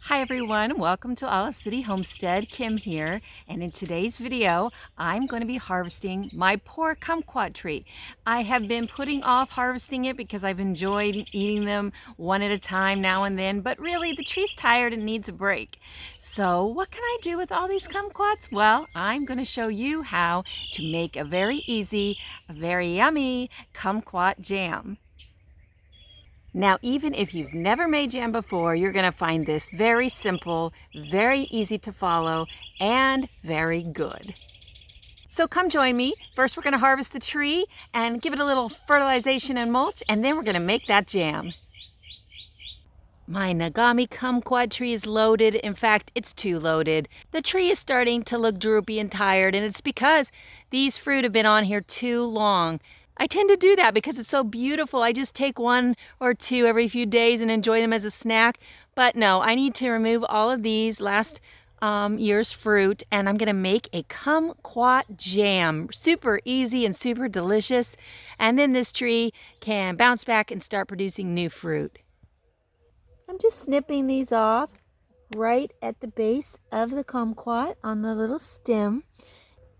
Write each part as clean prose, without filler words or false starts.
Hi everyone, welcome to Olive City Homestead. Kim here, and in today's video I'm going to be harvesting my poor kumquat tree. I have been putting off harvesting it because I've enjoyed eating them one at a time now and then, but really the tree's tired and needs a break. So what can I do with all these kumquats? Well, I'm going to show you how to make a very easy, very yummy kumquat jam. Now, even if you've never made jam before, you're going to find this very simple, very easy to follow, and very good. So come join me. First, we're going to harvest the tree and give it a little fertilization and mulch, and then we're going to make that jam. My Nagami kumquat tree is loaded. In fact, it's too loaded. The tree is starting to look droopy and tired, and it's because these fruit have been on here too long. I tend to do that because it's so beautiful. I just take one or two every few days and enjoy them as a snack. But no, I need to remove all of these last year's fruit, and I'm going to make a kumquat jam. Super easy and super delicious. And then this tree can bounce back and start producing new fruit. I'm just snipping these off right at the base of the kumquat on the little stem.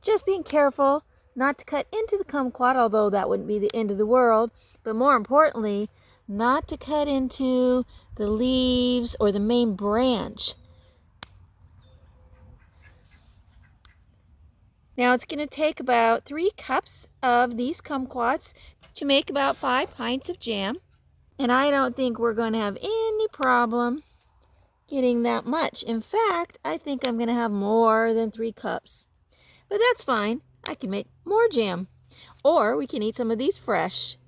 Just being careful not to cut into the kumquat, although that wouldn't be the end of the world, but more importantly, not to cut into the leaves or the main branch. Now it's going to take about 3 cups of these kumquats to make about 5 pints of jam, and I don't think we're going to have any problem getting that much. In fact, I think I'm going to have more than 3 cups, but that's fine. I can make more jam, or we can eat some of these fresh.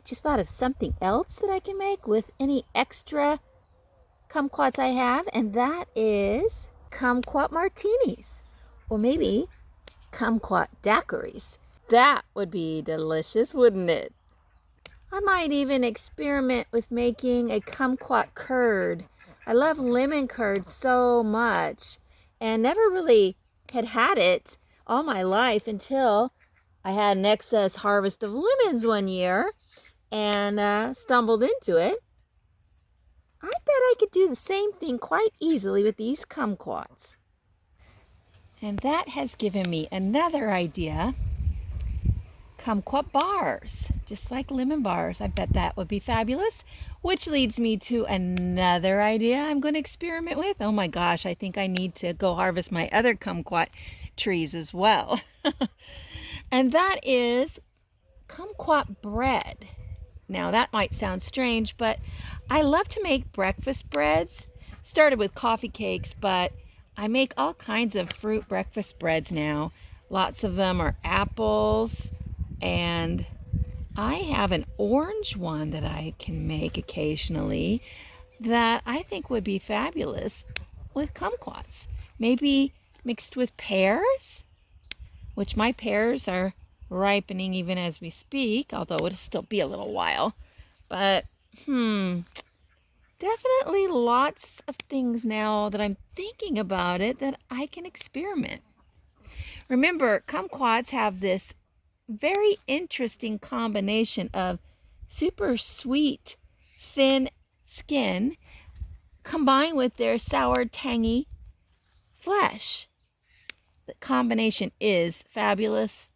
Just thought of something else that I can make with any extra kumquats I have, and that is kumquat martinis, or maybe kumquat daiquiris. That would be delicious, wouldn't it? I might even experiment with making a kumquat curd. I love lemon curd so much, and never really had it all my life until I had an excess harvest of lemons one year and stumbled into it. I bet I could do the same thing quite easily with these kumquats. And that has given me another idea. Kumquat bars, just like lemon bars. I bet that would be fabulous. Which leads me to another idea I'm going to experiment with. Oh my gosh, I think I need to go harvest my other kumquat trees as well. And that is kumquat bread. Now that might sound strange, but I love to make breakfast breads. Started with coffee cakes, but I make all kinds of fruit breakfast breads now. Lots of them are apples, and I have an orange one that I can make occasionally that I think would be fabulous with kumquats. Maybe mixed with pears, which my pears are ripening even as we speak, although it'll still be a little while. But, definitely lots of things now that I'm thinking about it that I can experiment. Remember, kumquats have this very interesting combination of super sweet, thin skin combined with their sour, tangy flesh. The combination is fabulous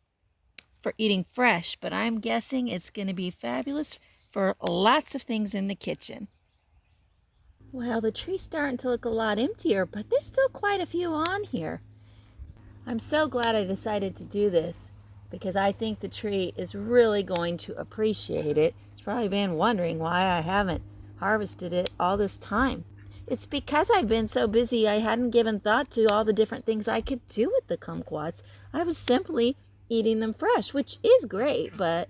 for eating fresh, but I'm guessing it's going to be fabulous for lots of things in the kitchen. Well, the tree's starting to look a lot emptier, but there's still quite a few on here. I'm so glad I decided to do this, because I think the tree is really going to appreciate it. It's probably been wondering why I haven't harvested it all this time. It's because I've been so busy I hadn't given thought to all the different things I could do with the kumquats. I was simply eating them fresh, which is great, but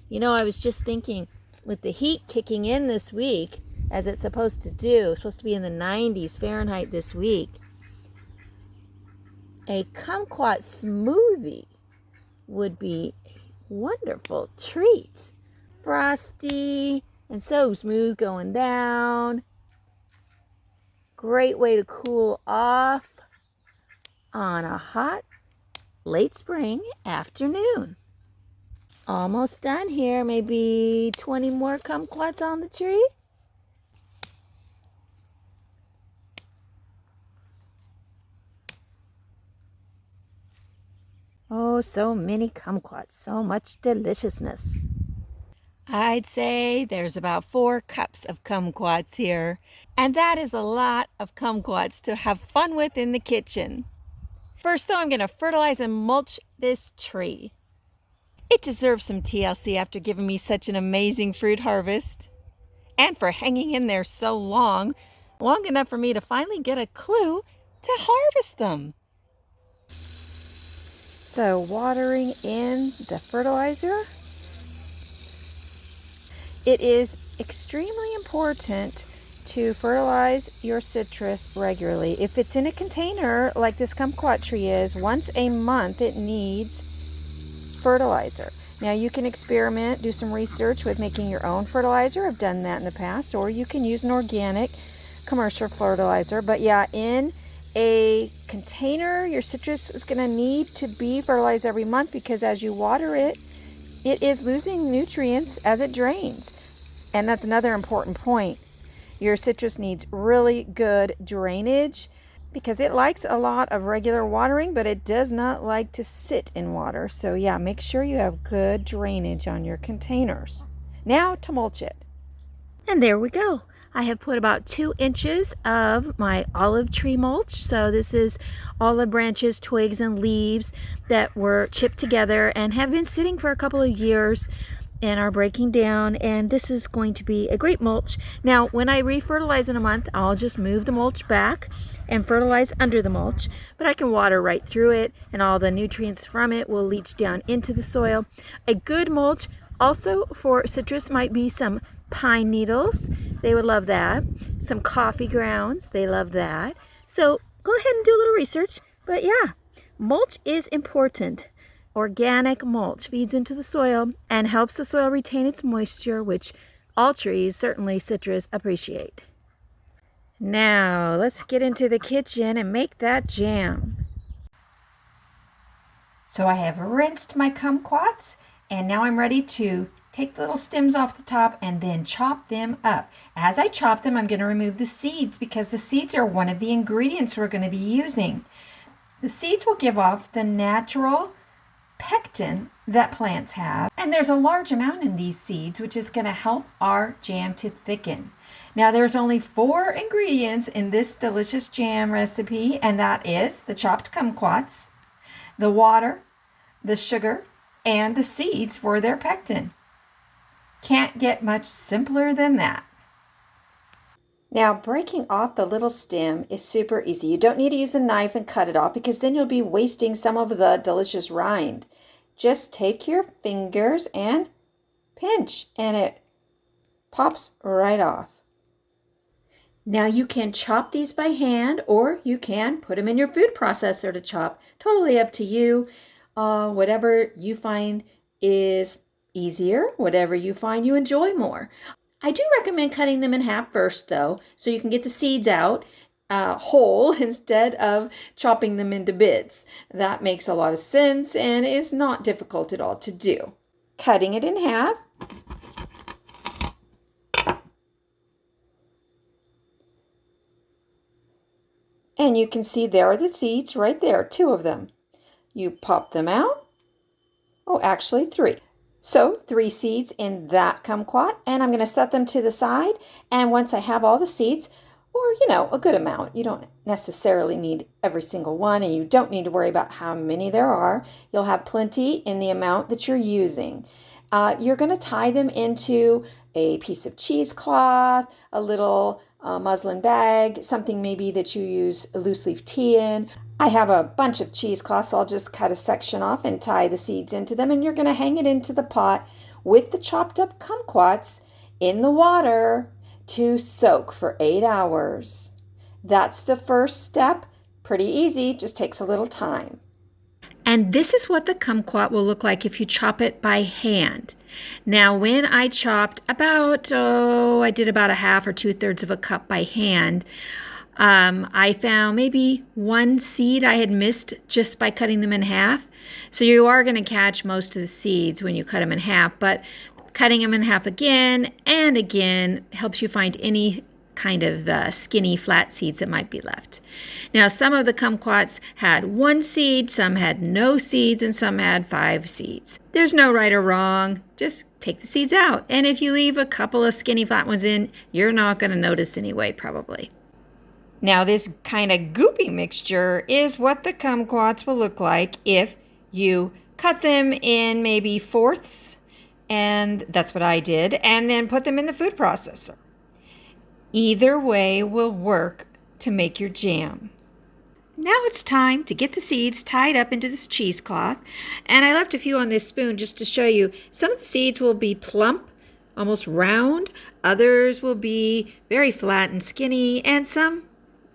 I was just thinking, with the heat kicking in this week, as it's supposed to do, it's supposed to be in the 90s Fahrenheit this week, a kumquat smoothie would be a wonderful treat. Frosty and so smooth going down. Great way to cool off on a hot late spring afternoon. Almost done here. Maybe 20 more kumquats on the tree. Oh, so many kumquats, so much deliciousness. I'd say there's about 4 cups of kumquats here, and that is a lot of kumquats to have fun with in the kitchen. First though, I'm going to fertilize and mulch this tree. It deserves some TLC after giving me such an amazing fruit harvest, and for hanging in there so long enough for me to finally get a clue to harvest them. So watering in the fertilizer. It is extremely important to fertilize your citrus regularly. If it's in a container like this kumquat tree is, once a month it needs fertilizer. Now you can experiment, do some research with making your own fertilizer. I've done that in the past, or you can use an organic commercial fertilizer. But yeah, in a container, your citrus is going to need to be fertilized every month, because as you water it, it is losing nutrients as it drains. And that's another important point. Your citrus needs really good drainage, because it likes a lot of regular watering, but it does not like to sit in water. So yeah, make sure you have good drainage on your containers. Now to mulch it. And there we go. I have put about 2 inches of my olive tree mulch. So this is olive branches, twigs, and leaves that were chipped together and have been sitting for a couple of years and are breaking down. And this is going to be a great mulch. Now, when I refertilize in a month, I'll just move the mulch back and fertilize under the mulch. But I can water right through it, and all the nutrients from it will leach down into the soil. A good mulch also for citrus might be some pine needles. They would love that. Some coffee grounds. They love that. So go ahead and do a little research. But yeah, mulch is important. Organic mulch feeds into the soil and helps the soil retain its moisture, which all trees, certainly citrus, appreciate. Now let's get into the kitchen and make that jam. So I have rinsed my kumquats, and now I'm ready to take the little stems off the top and then chop them up. As I chop them, I'm going to remove the seeds, because the seeds are one of the ingredients we're going to be using. The seeds will give off the natural pectin that plants have, and there's a large amount in these seeds, which is going to help our jam to thicken. Now there's only 4 ingredients in this delicious jam recipe, and that is the chopped kumquats, the water, the sugar, and the seeds for their pectin. Can't get much simpler than that. Now, breaking off the little stem is super easy. You don't need to use a knife and cut it off, because then you'll be wasting some of the delicious rind. Just take your fingers and pinch, and it pops right off. Now you can chop these by hand, or you can put them in your food processor to chop. Totally up to you. Whatever you find is easier, whatever you find you enjoy more. I do recommend cutting them in half first, though, so you can get the seeds out whole instead of chopping them into bits. That makes a lot of sense and is not difficult at all to do. Cutting it in half. And you can see there are the seeds right there, 2 of them. You pop them out. Oh, actually 3. So 3 seeds in that kumquat, and I'm going to set them to the side. And once I have all the seeds, or a good amount, you don't necessarily need every single one, and you don't need to worry about how many there are. You'll have plenty in the amount that you're using. You're going to tie them into a piece of cheesecloth, a little muslin bag, something maybe that you use loose leaf tea in. I have a bunch of cheesecloths, so I'll just cut a section off and tie the seeds into them, and you're going to hang it into the pot with the chopped up kumquats in the water to soak for 8 hours. That's the first step. Pretty easy, just takes a little time. And this is what the kumquat will look like if you chop it by hand. Now, when I chopped I did about a half or 2/3 of a cup by hand, I found maybe 1 seed I had missed just by cutting them in half. So you are going to catch most of the seeds when you cut them in half, but cutting them in half again and again helps you find any kind of skinny flat seeds that might be left. Now, some of the kumquats had 1 seed, some had no seeds, and some had 5 seeds. There's no right or wrong. Just take the seeds out. And if you leave a couple of skinny flat ones in, you're not going to notice anyway, probably. Now, this kind of goopy mixture is what the kumquats will look like if you cut them in maybe fourths, and that's what I did, and then put them in the food processor. Either way will work to make your jam. Now it's time to get the seeds tied up into this cheesecloth, and I left a few on this spoon just to show you. Some of the seeds will be plump, almost round, others will be very flat and skinny, and some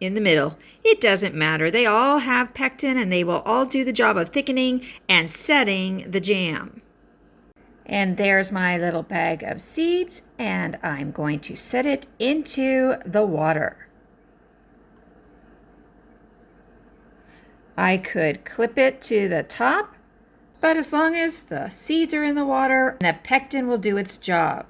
in the middle. It doesn't matter. They all have pectin, and they will all do the job of thickening and setting the jam. And there's my little bag of seeds, and I'm going to set it into the water. I could clip it to the top, but as long as the seeds are in the water, the pectin will do its job.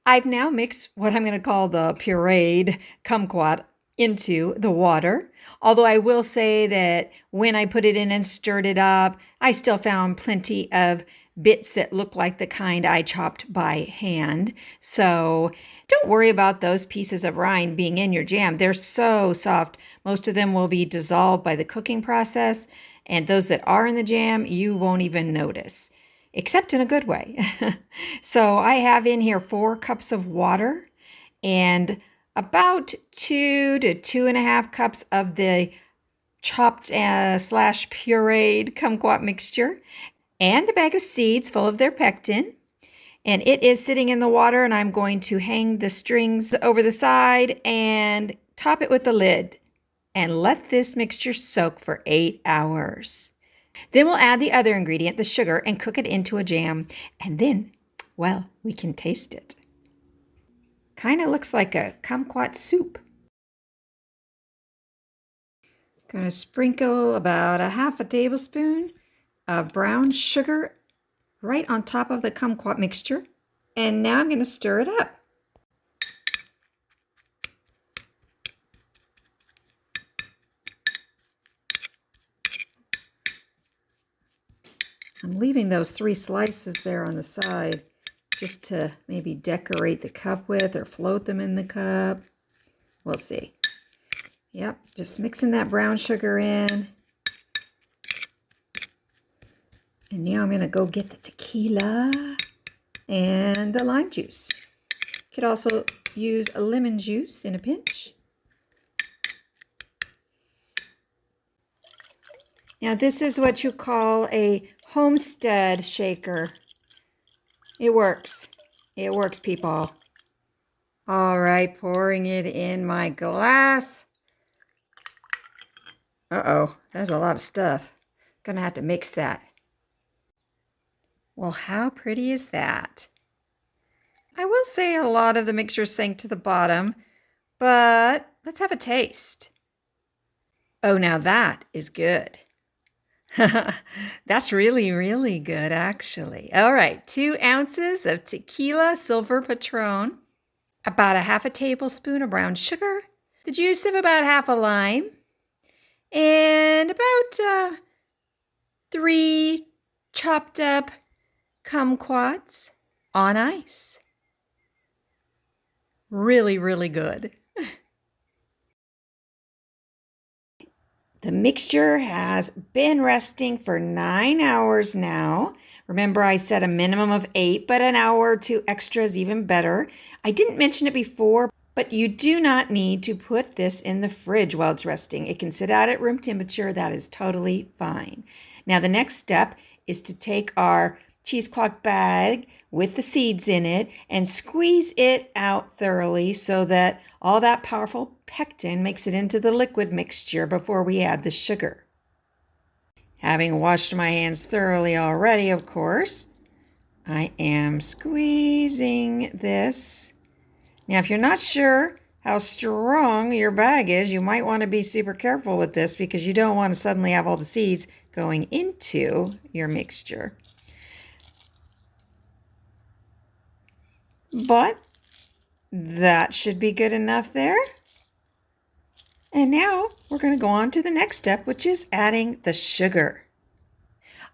I've now mixed what I'm going to call the pureed kumquat into the water. Although I will say that when I put it in and stirred it up, I still found plenty of bits that look like the kind I chopped by hand. So don't worry about those pieces of rind being in your jam. They're so soft. Most of them will be dissolved by the cooking process, and those that are in the jam, you won't even notice, except in a good way. So I have in here 4 cups of water and about 2 to 2.5 cups of the chopped / pureed kumquat mixture, and the bag of seeds full of their pectin. And it is sitting in the water, and I'm going to hang the strings over the side and top it with the lid and let this mixture soak for 8 hours. Then we'll add the other ingredient, the sugar, and cook it into a jam. And then, well, we can taste it. Kind of looks like a kumquat soup. Going to sprinkle about a 1/2 tablespoon of brown sugar right on top of the kumquat mixture. And now I'm going to stir it up. I'm leaving those 3 slices there on the side just to maybe decorate the cup with or float them in the cup. We'll see. Yep, just mixing that brown sugar in. And now I'm going to go get the tequila and the lime juice. Could also use a lemon juice in a pinch. Now this is what you call a homestead shaker. It works. It works, people. All right, pouring it in my glass. Uh-oh, there's a lot of stuff. Gonna have to mix that. Well, how pretty is that? I will say a lot of the mixture sank to the bottom, but let's have a taste. Oh, now that is good. That's really, really good, actually. All right, 2 ounces of Tequila Silver Patron, about a 1/2 tablespoon of brown sugar, the juice of about 1/2 lime, and about 3 chopped up kumquats on ice. Really, really good. The mixture has been resting for 9 hours now. Remember, I said a minimum of 8, but an hour or 2 extra is even better. I didn't mention it before, but you do not need to put this in the fridge while it's resting. It can sit out at room temperature. That is totally fine. Now, the next step is to take our cheesecloth bag with the seeds in it and squeeze it out thoroughly so that all that powerful pectin makes it into the liquid mixture before we add the sugar. Having washed my hands thoroughly already, of course, I am squeezing this. Now, if you're not sure how strong your bag is, you might want to be super careful with this because you don't want to suddenly have all the seeds going into your mixture. But That should be good enough there. And now we're going to go on to the next step, which is adding the sugar.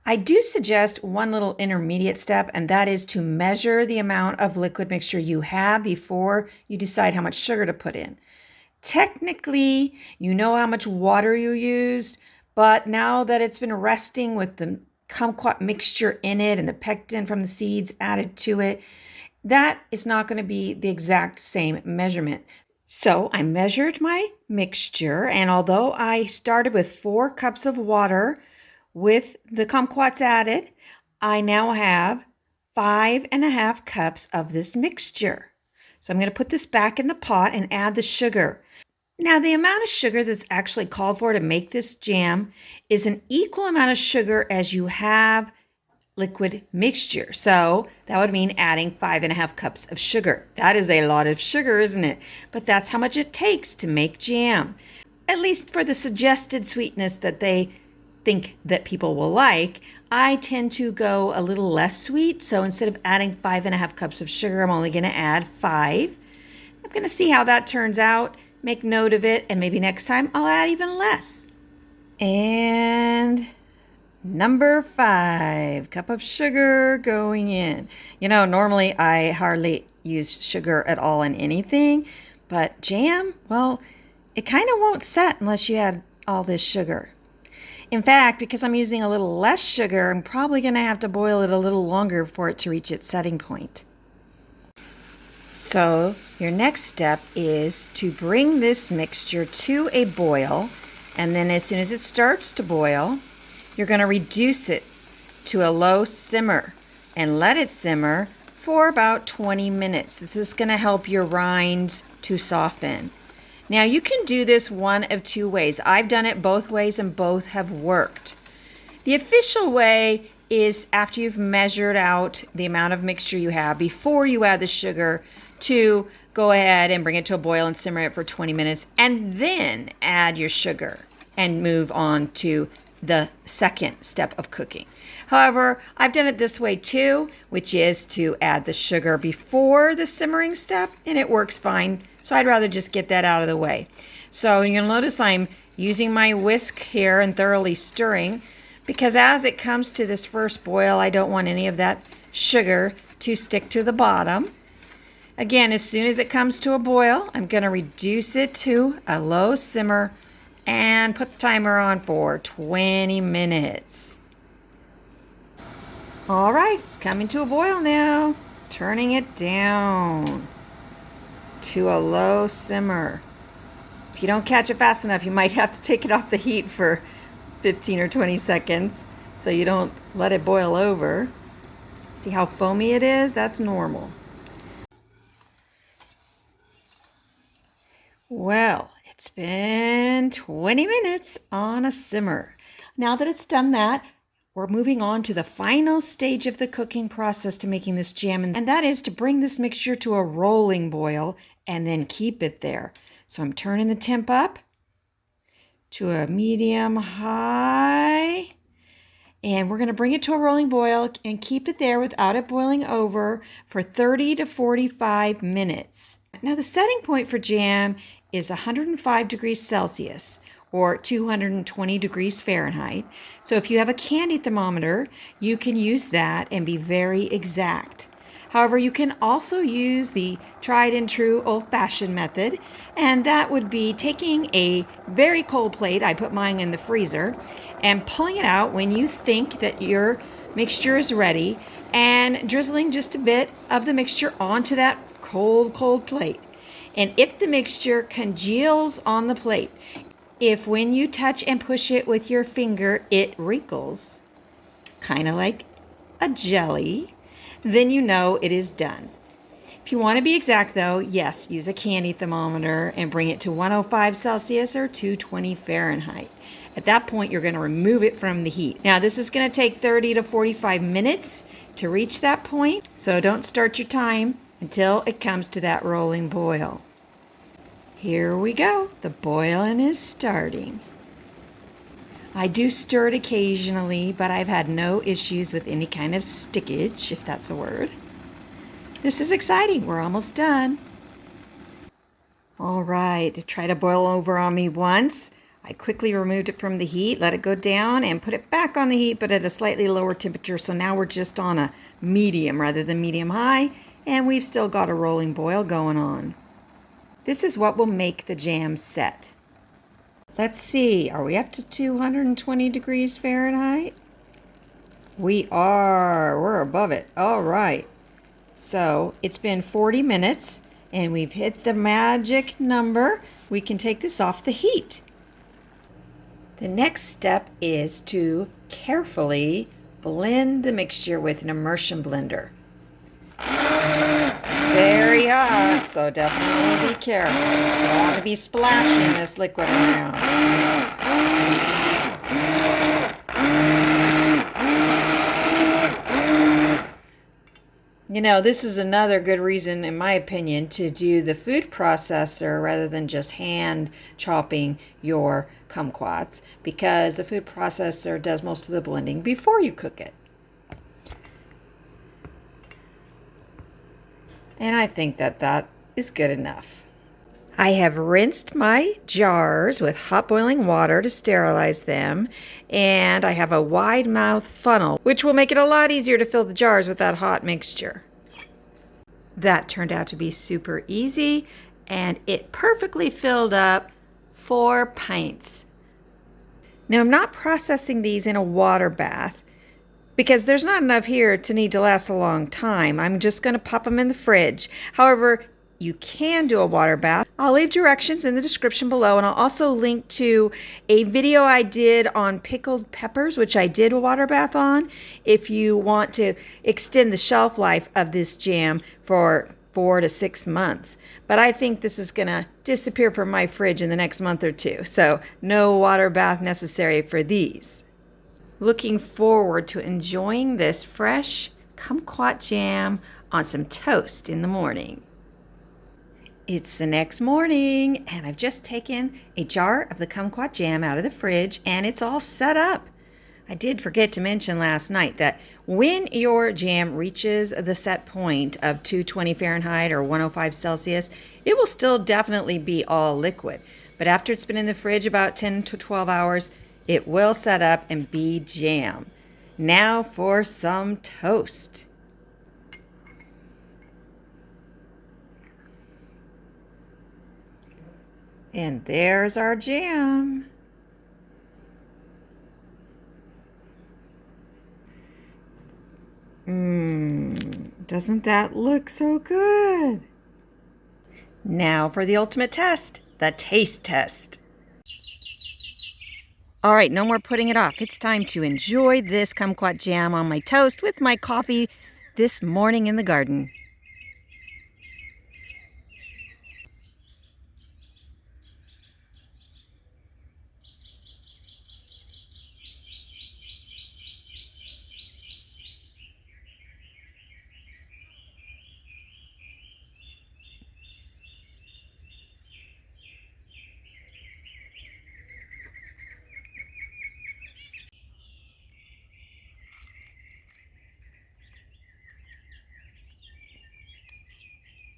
I do suggest one little intermediate step, and that is to measure the amount of liquid mixture you have before you decide how much sugar to put in. Technically, you know how much water you used, but now that it's been resting with the kumquat mixture in it and the pectin from the seeds added to it, that is not going to be the exact same measurement. So I measured my mixture, and although I started with 4 cups of water with the kumquats added, I now have 5.5 cups of this mixture. So I'm going to put this back in the pot and add the sugar. Now, the amount of sugar that's actually called for to make this jam is an equal amount of sugar as you have liquid mixture. So that would mean adding 5.5 cups of sugar. That is a lot of sugar, isn't it? But that's how much it takes to make jam, at least for the suggested sweetness that they think that people will like. I tend to go a little less sweet. So instead of adding 5.5 cups of sugar, I'm only going to add 5. I'm going to see how that turns out, make note of it, and maybe next time I'll add even less. And number 5, cup of sugar going in. You know, normally I hardly use sugar at all in anything, but jam, well, it kind of won't set unless you add all this sugar. In fact, because I'm using a little less sugar, I'm probably going to have to boil it a little longer for it to reach its setting point. So your next step is to bring this mixture to a boil, and then as soon as it starts to boil, you're going to reduce it to a low simmer and let it simmer for about 20 minutes. This is going to help your rinds to soften. Now you can do this one of 2 ways. I've done it both ways and both have worked. The official way is after you've measured out the amount of mixture you have before you add the sugar, to go ahead and bring it to a boil and simmer it for 20 minutes and then add your sugar and move on to the second step of cooking. However, I've done it this way too, which is to add the sugar before the simmering step, and it works fine. So I'd rather just get that out of the way. So you'll notice I'm using my whisk here and thoroughly stirring, because as it comes to this first boil, I don't want any of that sugar to stick to the bottom. Again, as soon as it comes to a boil, I'm going to reduce it to a low simmer and put the timer on for 20 minutes. All right, it's coming to a boil now. Turning it down to a low simmer. If you don't catch it fast enough, you might have to take it off the heat for 15 or 20 seconds so you don't let it boil over. See how foamy it is? That's normal. Well, it's been 20 minutes on a simmer. Now that it's done that, we're moving on to the final stage of the cooking process to making this jam, and that is to bring this mixture to a rolling boil and then keep it there. So I'm turning the temp up to a medium high, and we're going to bring it to a rolling boil and keep it there without it boiling over for 30 to 45 minutes. Now the setting point for jam is 105 degrees Celsius or 220 degrees Fahrenheit. So if you have a candy thermometer, you can use that and be very exact. However, you can also use the tried and true old-fashioned method, and that would be taking a very cold plate, I put mine in the freezer, and pulling it out when you think that your mixture is ready, and drizzling just a bit of the mixture onto that cold plate. And if the mixture congeals on the plate, if when you touch and push it with your finger, it wrinkles, kind of like a jelly, then you know it is done. If you want to be exact though, yes, use a candy thermometer and bring it to 105 Celsius or 220 Fahrenheit. At that point, you're going to remove it from the heat. Now, this is going to take 30 to 45 minutes to reach that point, so don't start your time until it comes to that rolling boil. Here we go. The boiling is starting. I do stir it occasionally, but I've had no issues with any kind of stickage, if that's a word. This is exciting. We're almost done. All right, it tried to boil over on me once. I quickly removed it from the heat, let it go down, and put it back on the heat, but at a slightly lower temperature. So now we're just on a medium rather than medium high, and we've still got a rolling boil going on. This is what will make the jam set. Let's see, are we up to 220 degrees Fahrenheit? We are, we're above it. All right. So it's been 40 minutes and we've hit the magic number. We can take this off the heat. The next step is to carefully blend the mixture with an immersion blender. It's very hot, so definitely be careful. You don't want to be splashing this liquid around. You know, this is another good reason, in my opinion, to do the food processor rather than just hand chopping your kumquats, because the food processor does most of the blending before you cook it. And I think that is good enough. I have rinsed my jars with hot boiling water to sterilize them, and I have a wide mouth funnel, which will make it a lot easier to fill the jars with that hot mixture. That turned out to be super easy, and it perfectly filled up 4 pints. Now I'm not processing these in a water bath because there's not enough here to need to last a long time. I'm just going to pop them in the fridge. However, you can do a water bath. I'll leave directions in the description below, and I'll also link to a video I did on pickled peppers, which I did a water bath on, if you want to extend the shelf life of this jam for 4 to 6 months. But I think this is gonna disappear from my fridge in the next month or 2, so no water bath necessary for these. Looking forward to enjoying this fresh kumquat jam on some toast in the morning. It's the next morning, and I've just taken a jar of the kumquat jam out of the fridge, and it's all set up. I did forget to mention last night that when your jam reaches the set point of 220 Fahrenheit or 105 Celsius, it will still definitely be all liquid. But after it's been in the fridge about 10 to 12 hours, it will set up and be jam. Now for some toast. And there's our jam. Doesn't that look so good? Now for the ultimate test, the taste test. All right, no more putting it off. It's time to enjoy this kumquat jam on my toast with my coffee this morning in the garden.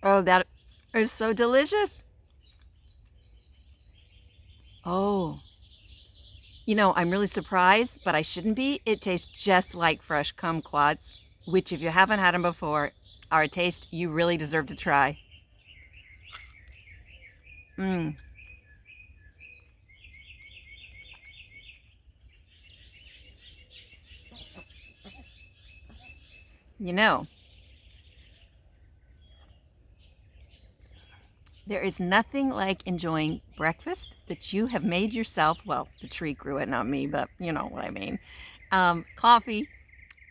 Oh, that is so delicious. Oh, you know, I'm really surprised, but I shouldn't be. It tastes just like fresh kumquats, which if you haven't had them before, are a taste you really deserve to try. You know, there is nothing like enjoying breakfast that you have made yourself. Well, the tree grew it, not me, but you know what I mean. Coffee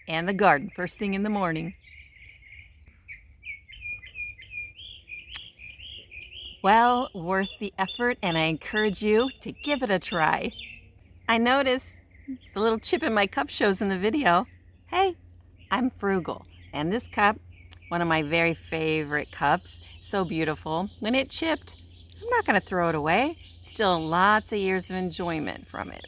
and the garden first thing in the morning. Well worth the effort, and I encourage you to give it a try. I noticed the little chip in my cup shows in the video. Hey, I'm frugal, and this cup, one of my very favorite cups, so beautiful. When it chipped, I'm not going to throw it away. Still lots of years of enjoyment from it.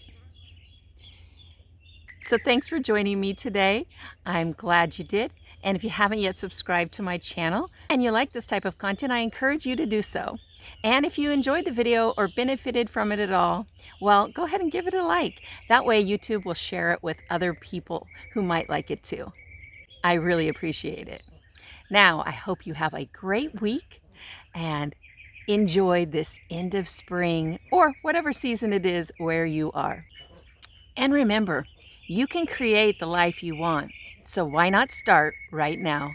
So thanks for joining me today. I'm glad you did. And if you haven't yet subscribed to my channel and you like this type of content, I encourage you to do so. And if you enjoyed the video or benefited from it at all, well, go ahead and give it a like. That way YouTube will share it with other people who might like it too. I really appreciate it. Now, I hope you have a great week and enjoy this end of spring or whatever season it is where you are. And remember, you can create the life you want, so why not start right now?